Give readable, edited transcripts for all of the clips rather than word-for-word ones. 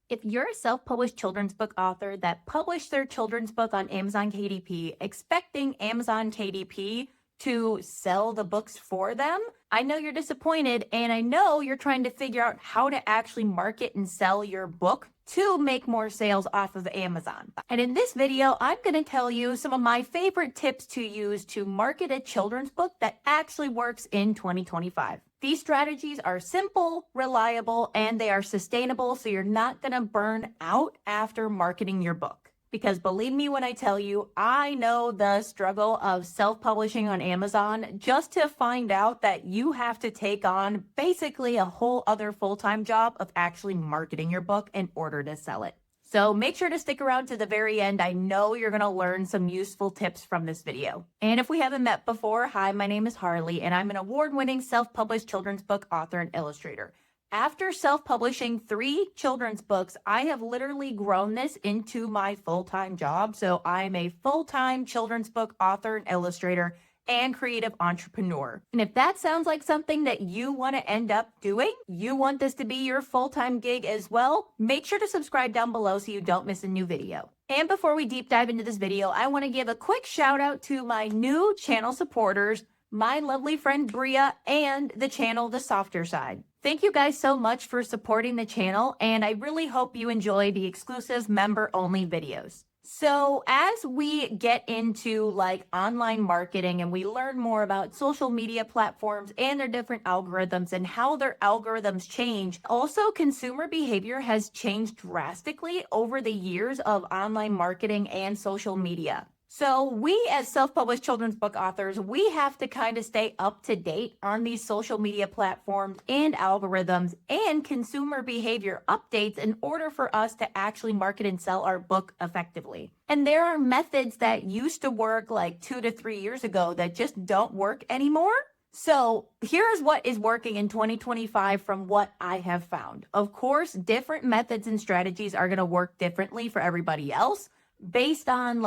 If you're a self-published children's book author that published their children's book on Amazon KDP, expecting Amazon KDP to sell the books for them, I know you're disappointed, and I know you're trying to figure out how to actually market and sell your book to make more sales off of Amazon. And in this video, I'm going to tell you some of my favorite tips to use to market a children's book that actually works in 2025. These strategies are simple, reliable, and they are sustainable, so you're not going to burn out after marketing your book. Because believe me when I tell you, I know the struggle of self-publishing on Amazon just to find out that you have to take on basically a whole other full-time job of actually marketing your book in order to sell it. So make sure to stick around to the very end. I know you're going to learn some useful tips from this video. And if we haven't met before, hi, my name is Harley, and I'm an award-winning self-published children's book author and illustrator. After self-publishing 3 children's books, I have literally grown this into my full-time job. So I'm a full-time children's book author and illustrator and creative entrepreneur. And if that sounds like something that you want to end up doing, you want this to be your full-time gig as well, make sure to subscribe down below so you don't miss a new video. And before we deep dive into this video, I want to give a quick shout out to my new channel supporters, my lovely friend Bria, and the channel The Softer Side. Thank you guys so much for supporting the channel, and I really hope you enjoy the exclusive member-only videos. So as we get into online marketing and we learn more about social media platforms and their different algorithms and how their algorithms change, also consumer behavior has changed drastically over the years of online marketing and social media. So we as self-published children's book authors, we have to kind of stay up to date on these social media platforms and algorithms and consumer behavior updates in order for us to actually market and sell our book effectively. And there are methods that used to work like 2 to 3 years ago that just don't work anymore. So here's what is working in 2025 from what I have found. Of course, different methods and strategies are going to work differently for everybody else based on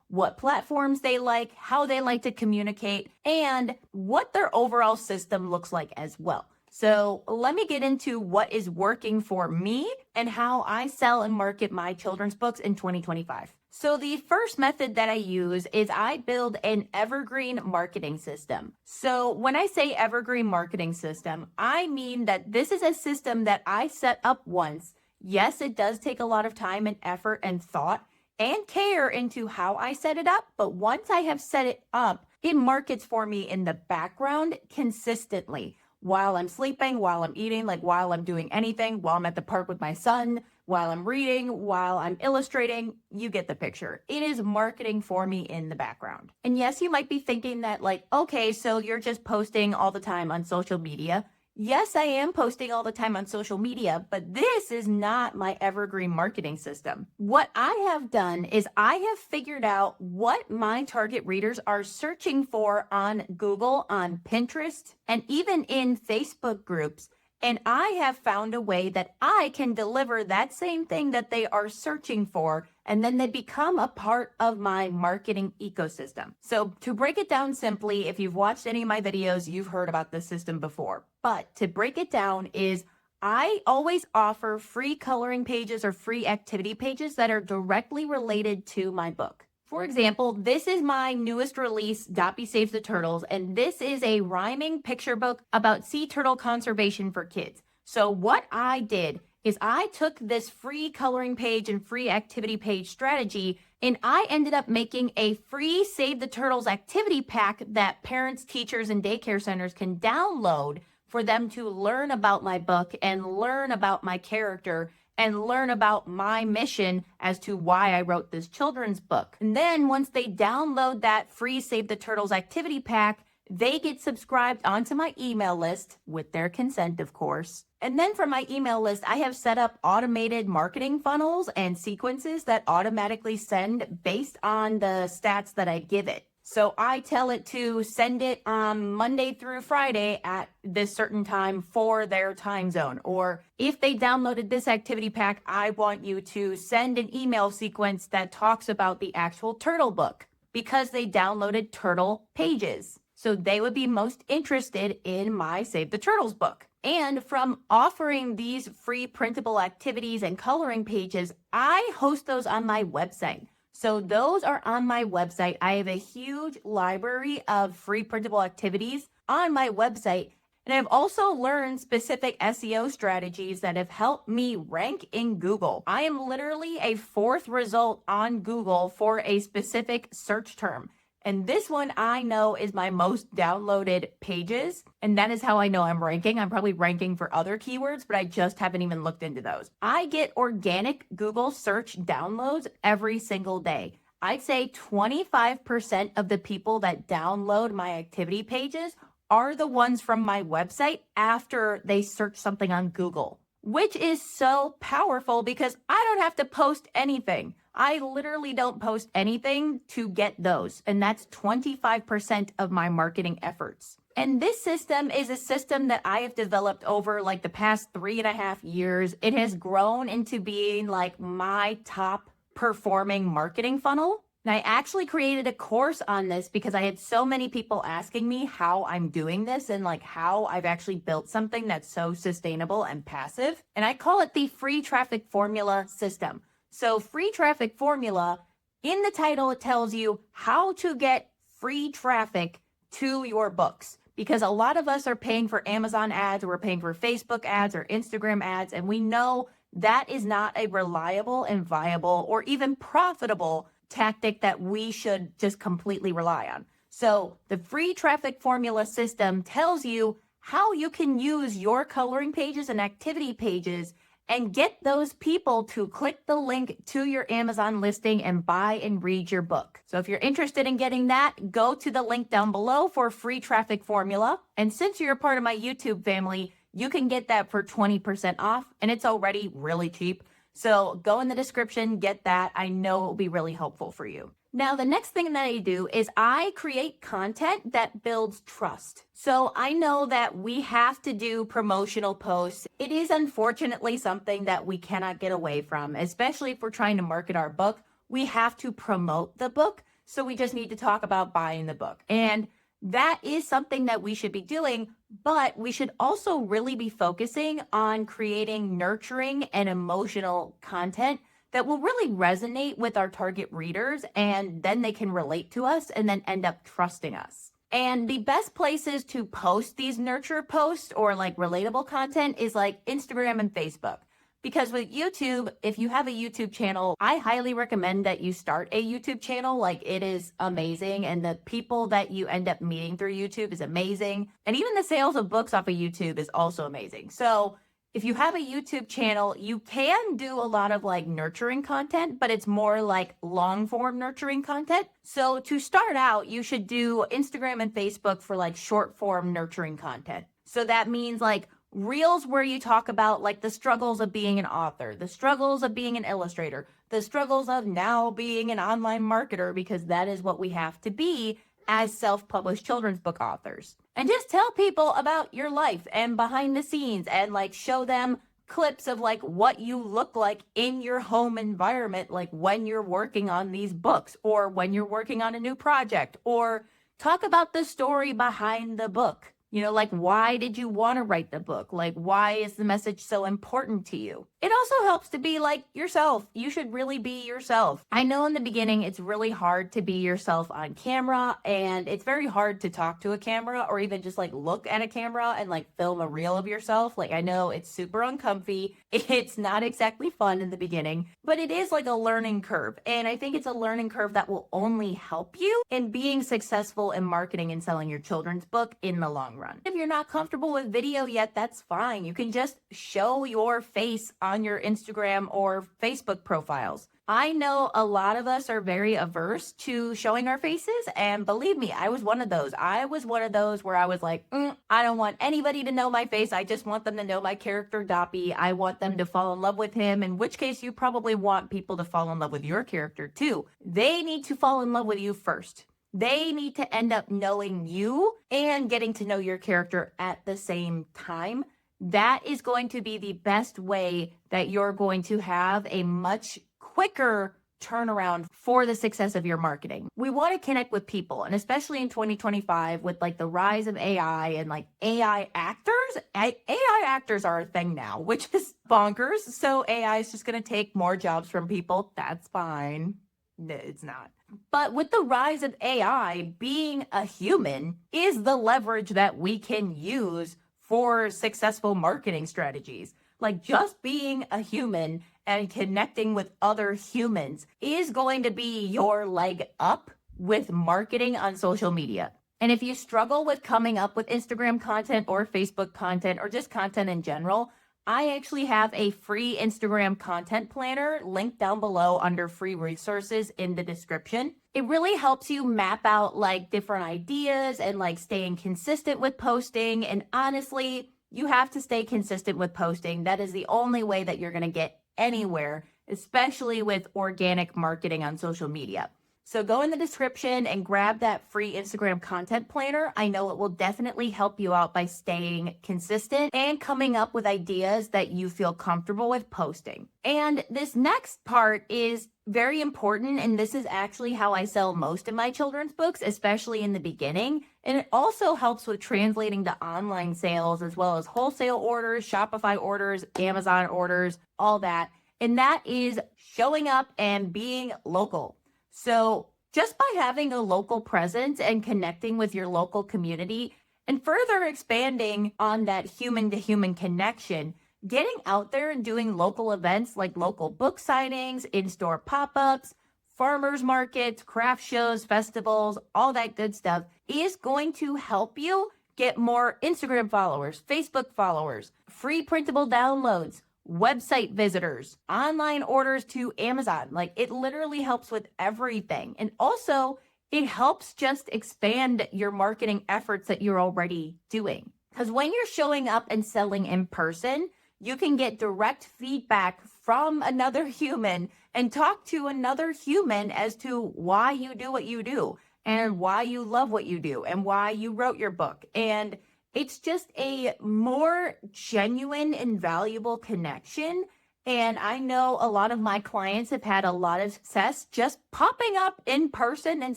what platforms they like, how they like to communicate, and what their overall system looks like as well. So let me get into what is working for me and how I sell and market my children's books in 2025. So the first method that I use is I build an evergreen marketing system. So when I say evergreen marketing system, I mean that this is a system that I set up once. Yes, it does take a lot of time and effort and thought and care into how I set it up, but once I have set it up, it markets for me in the background consistently while I'm sleeping, while I'm eating, while I'm doing anything, while I'm at the park with my son, while I'm reading, while I'm illustrating. You get the picture. It is marketing for me in the background. And yes, you might be thinking that okay, so you're just posting all the time on social media. Yes, I am posting all the time on social media, but this is not my evergreen marketing system. What I have done is I have figured out what my target readers are searching for on Google, on Pinterest, and even in Facebook groups. And I have found a way that I can deliver that same thing that they are searching for, and then they become a part of my marketing ecosystem. So to break it down simply, if you've watched any of my videos, you've heard about this system before. But to break it down is I always offer free coloring pages or free activity pages that are directly related to my book. For example, this is my newest release, Doppy Saves the Turtles, and this is a rhyming picture book about sea turtle conservation for kids. So what I did is I took this free coloring page and free activity page strategy, and I ended up making a free Save the Turtles activity pack that parents, teachers, and daycare centers can download for them to learn about my book and learn about my character and learn about my mission as to why I wrote this children's book. And then once they download that free Save the Turtles activity pack, they get subscribed onto my email list with their consent, of course. And then for my email list, I have set up automated marketing funnels and sequences that automatically send based on the stats that I give it. So I tell it to send it on Monday through Friday at this certain time for their time zone. Or if they downloaded this activity pack, I want you to send an email sequence that talks about the actual turtle book because they downloaded turtle pages. So they would be most interested in my Save the Turtles book. And from offering these free printable activities and coloring pages, I host those on my website. So those are on my website. I have a huge library of free printable activities on my website. And I've also learned specific SEO strategies that have helped me rank in Google. I am literally a 4th result on Google for a specific search term. And this one I know is my most downloaded pages. And that is how I know I'm ranking. I'm probably ranking for other keywords, but I just haven't even looked into those. I get organic Google search downloads every single day. I'd say 25% of the people that download my activity pages are the ones from my website after they search something on Google, which is so powerful because I don't have to post anything. I literally don't post anything to get those. And that's 25% of my marketing efforts. And this system is a system that I have developed over like the past 3.5 years. It has grown into being like my top performing marketing funnel. And I actually created a course on this because I had so many people asking me how I'm doing this and like how I've actually built something that's so sustainable and passive. And I call it the free traffic formula system. So free traffic formula, in the title, it tells you how to get free traffic to your books. Because a lot of us are paying for Amazon ads, or we're paying for Facebook ads or Instagram ads, and we know that is not a reliable and viable or even profitable tactic that we should just completely rely on. So the free traffic formula system tells you how you can use your coloring pages and activity pages and get those people to click the link to your Amazon listing and buy and read your book. So if you're interested in getting that, go to the link down below for free traffic formula. And since you're a part of my YouTube family, you can get that for 20% off, and it's already really cheap. So go in the description, get that. I know it will be really helpful for you. Now, the next thing that I do is I create content that builds trust. So I know that we have to do promotional posts. It is unfortunately something that we cannot get away from, especially if we're trying to market our book. We have to promote the book. So we just need to talk about buying the book. And that is something that we should be doing, but we should also really be focusing on creating nurturing and emotional content that will really resonate with our target readers, and then they can relate to us and then end up trusting us. And the best places to post these nurture posts or like relatable content is like Instagram and Facebook. Because with YouTube, if you have a YouTube channel, I highly recommend that you start a YouTube channel. Like, it is amazing. And the people that you end up meeting through YouTube is amazing. And even the sales of books off of YouTube is also amazing. So if you have a YouTube channel, you can do a lot of like nurturing content, but it's more like long form nurturing content. So to start out, you should do Instagram and Facebook for like short form nurturing content. So that means like reels where you talk about like the struggles of being an author, the struggles of being an illustrator, the struggles of now being an online marketer, because that is what we have to be as self-published children's book authors. And just tell people about your life and behind the scenes and like show them clips of like what you look like in your home environment, like when you're working on these books or when you're working on a new project, or talk about the story behind the book. You know, like, why did you want to write the book? Like, why is the message so important to you? It also helps to be like yourself. You should really be yourself. I know in the beginning, it's really hard to be yourself on camera, and it's very hard to talk to a camera or even just like look at a camera and like film a reel of yourself. Like, I know it's super uncomfy. It's not exactly fun in the beginning, but it is like a learning curve. And I think it's a learning curve that will only help you in being successful in marketing and selling your children's book in the long run. If you're not comfortable with video yet, that's fine. You can just show your face on your Instagram or Facebook profiles. I know a lot of us are very averse to showing our faces, and believe me, I was one of those. I was one of those where I was like, I don't want anybody to know my face. I just want them to know my character, Doppy. I want them to fall in love with him, in which case you probably want people to fall in love with your character too. They need to fall in love with you first. They need to end up knowing you and getting to know your character at the same time. That is going to be the best way that you're going to have a much quicker turnaround for the success of your marketing. We want to connect with people, and especially in 2025 with like the rise of AI and like AI actors. AI actors are a thing now, which is bonkers. So AI is just going to take more jobs from people. That's fine. No, it's not. But with the rise of AI, being a human is the leverage that we can use for successful marketing strategies. Like just being a human and connecting with other humans is going to be your leg up with marketing on social media. And if you struggle with coming up with Instagram content or Facebook content or just content in general, I actually have a free Instagram content planner linked down below under free resources in the description. It really helps you map out like different ideas and like staying consistent with posting. And honestly, you have to stay consistent with posting. That is the only way that you're going to get anywhere, especially with organic marketing on social media. So go in the description and grab that free Instagram content planner. I know it will definitely help you out by staying consistent and coming up with ideas that you feel comfortable with posting. And this next part is very important, and this is actually how I sell most of my children's books, especially in the beginning. And it also helps with translating to online sales as well as wholesale orders, Shopify orders, Amazon orders, all that. And that is showing up and being local. So just by having a local presence and connecting with your local community and further expanding on that human to human connection, getting out there and doing local events like local book signings, in-store pop-ups, farmers markets, craft shows, festivals, all that good stuff is going to help you get more Instagram followers, Facebook followers, free printable downloads, website visitors, online orders to Amazon. Like it literally helps with everything. And also it helps just expand your marketing efforts that you're already doing. Because when you're showing up and selling in person, you can get direct feedback from another human and talk to another human as to why you do what you do and why you love what you do and why you wrote your book. And it's just a more genuine and valuable connection. And I know a lot of my clients have had a lot of success just popping up in person and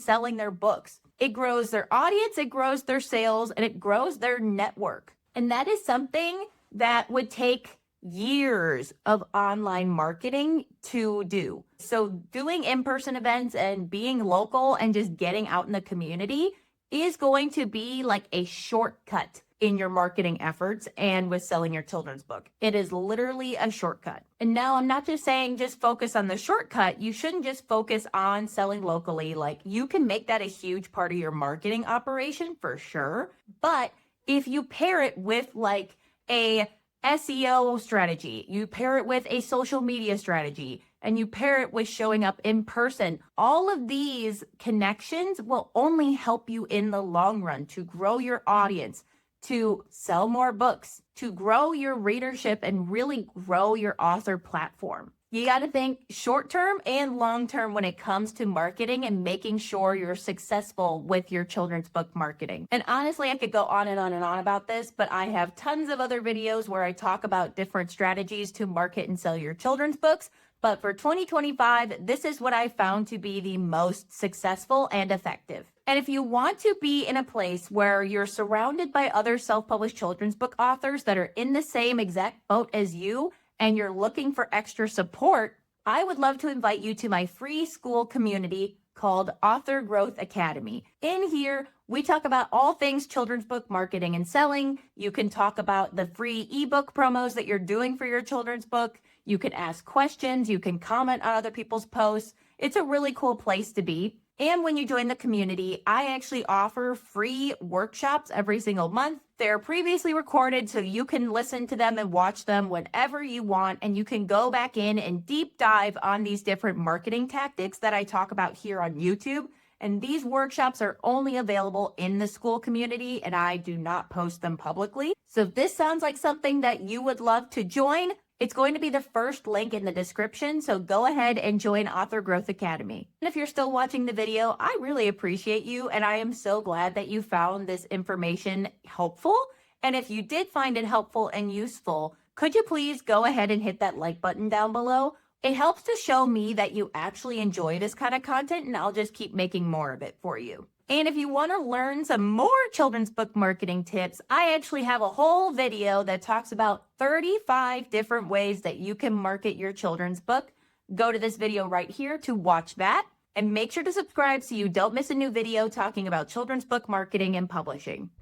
selling their books. It grows their audience, it grows their sales, and it grows their network. And that is something that would take years of online marketing to do. So doing in-person events and being local and just getting out in the community is going to be like a shortcut in your marketing efforts and with selling your children's book. It is literally a shortcut. And now I'm not just saying just focus on the shortcut. You shouldn't just focus on selling locally. Like you can make that a huge part of your marketing operation for sure. But if you pair it with like a SEO strategy, you pair it with a social media strategy, and you pair it with showing up in person, all of these connections will only help you in the long run to grow your audience, to sell more books, to grow your readership, and really grow your author platform. You got to think short term and long term when it comes to marketing and making sure you're successful with your children's book marketing. And honestly, I could go on and on and on about this, but I have tons of other videos where I talk about different strategies to market and sell your children's books. But for 2025, this is what I found to be the most successful and effective. And if you want to be in a place where you're surrounded by other self-published children's book authors that are in the same exact boat as you, and you're looking for extra support, I would love to invite you to my free school community called Author Growth Academy. In here, we talk about all things children's book marketing and selling. You can talk about the free ebook promos that you're doing for your children's book. You can ask questions. You can comment on other people's posts. It's a really cool place to be. And when you join the community, I actually offer free workshops every single month. They're previously recorded, so you can listen to them and watch them whenever you want. And you can go back in and deep dive on these different marketing tactics that I talk about here on YouTube. And these workshops are only available in the school community, and I do not post them publicly. So if this sounds like something that you would love to join, it's going to be the first link in the description, so go ahead and join Author Growth Academy. And if you're still watching the video, I really appreciate you, and I am so glad that you found this information helpful. And if you did find it helpful and useful, could you please go ahead and hit that like button down below? It helps to show me that you actually enjoy this kind of content, and I'll just keep making more of it for you. And if you want to learn some more children's book marketing tips, I actually have a whole video that talks about 35 different ways that you can market your children's book. Go to this video right here to watch that, and make sure to subscribe so you don't miss a new video talking about children's book marketing and publishing.